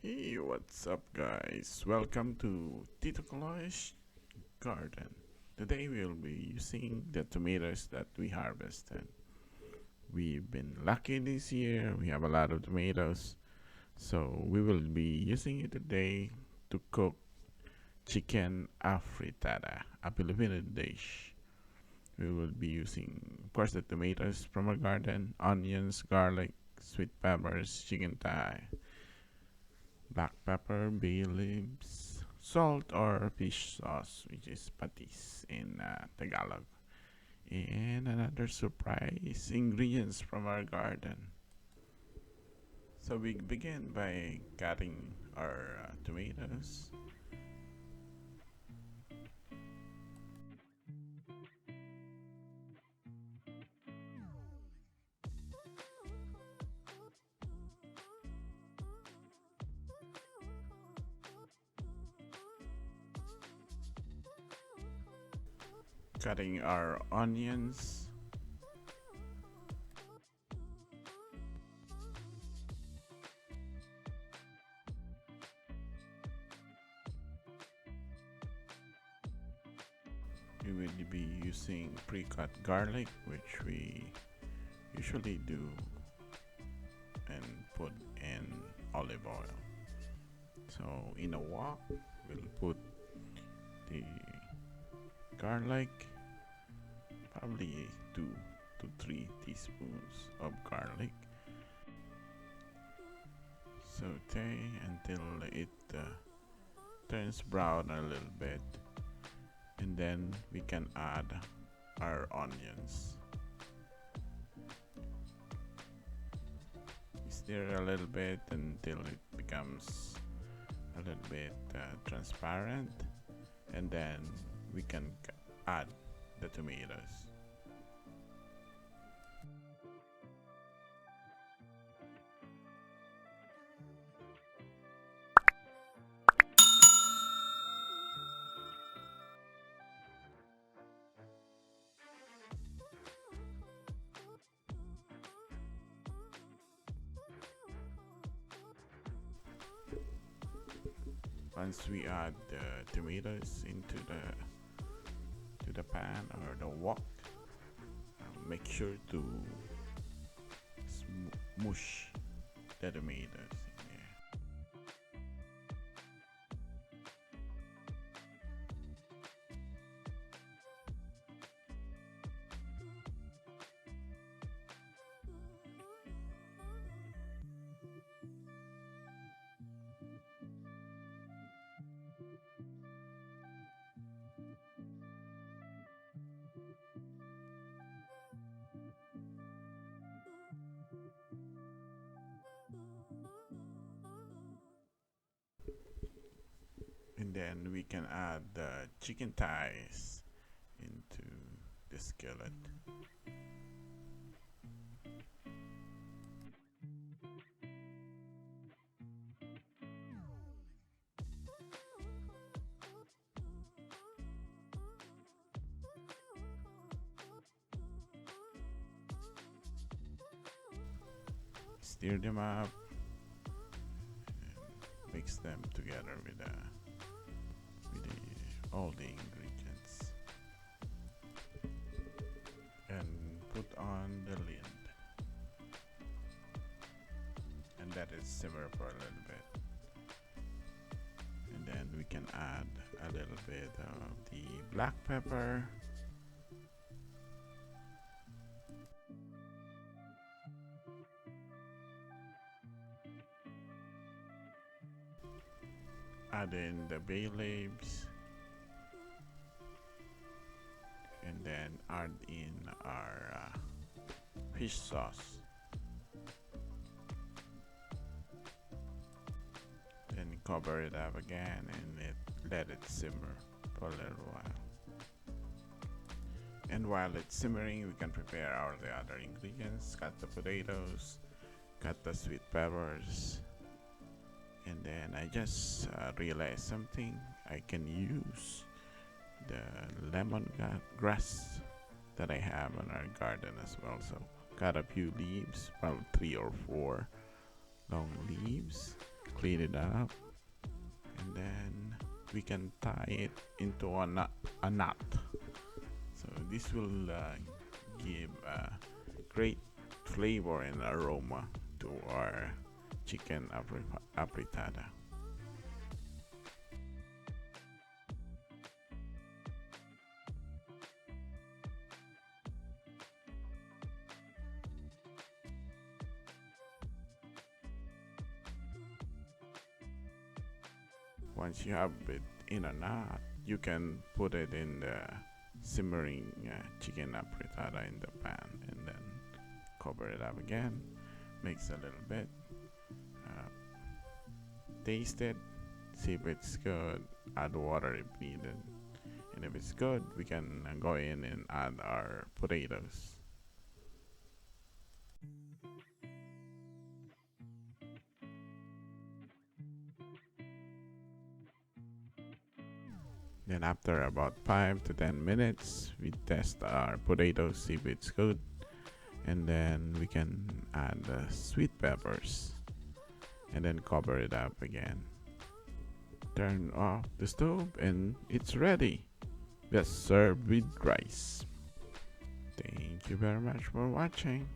Hey, what's up, guys? Welcome to Tito Coloy's garden. Today we'll be using the tomatoes that we harvested. We've been lucky this year, we have a lot of tomatoes, so we will be using it today to cook chicken afritada, a Filipino dish. We will be using, of course, the tomatoes from our garden, onions, garlic, sweet peppers, chicken thigh, black pepper, bay leaves, salt or fish sauce, which is patis in Tagalog, and another surprise ingredients from our garden. So we begin by cutting our tomatoes. Cutting our onions. We will be using pre-cut garlic, which we usually do and put in olive oil. So in a wok, we'll put the garlic, probably 2 to 3 teaspoons of garlic. Saute until it turns brown a little bit, and then we can add our onions. Stir a little bit until it becomes a little bit transparent, and then we can add the tomatoes. Once we add the tomatoes into the pan or the wok, make sure to mush the tomatoes in there. And then we can add the chicken thighs into the skillet. Stir them up and mix them together with all the ingredients, and put on the lid and let it simmer for a little bit, and then we can add a little bit of the black pepper, add in the bay leaves, and then add in our fish sauce. Then cover it up again and let it simmer for a little while. And while it's simmering, we can prepare all the other ingredients. Cut the potatoes, cut the sweet peppers, and then I just realized something. I can use the lemongrass that I have on our garden as well. So cut a few leaves, about 3 or 4 long leaves, clean it up, and then we can tie it into a knot. So this will give a great flavor and aroma to our chicken afritada. Once you have it in a knot, you can put it in the simmering chicken afritada in the pan, and then cover it up again. Mix a little bit. Taste it. See if it's good. Add water if needed. And if it's good, we can go in and add our potatoes. Then after about 5 to 10 minutes, we test our potatoes, see if it's good. And then we can add the sweet peppers. And then cover it up again. Turn off the stove and it's ready. Just serve with rice. Thank you very much for watching.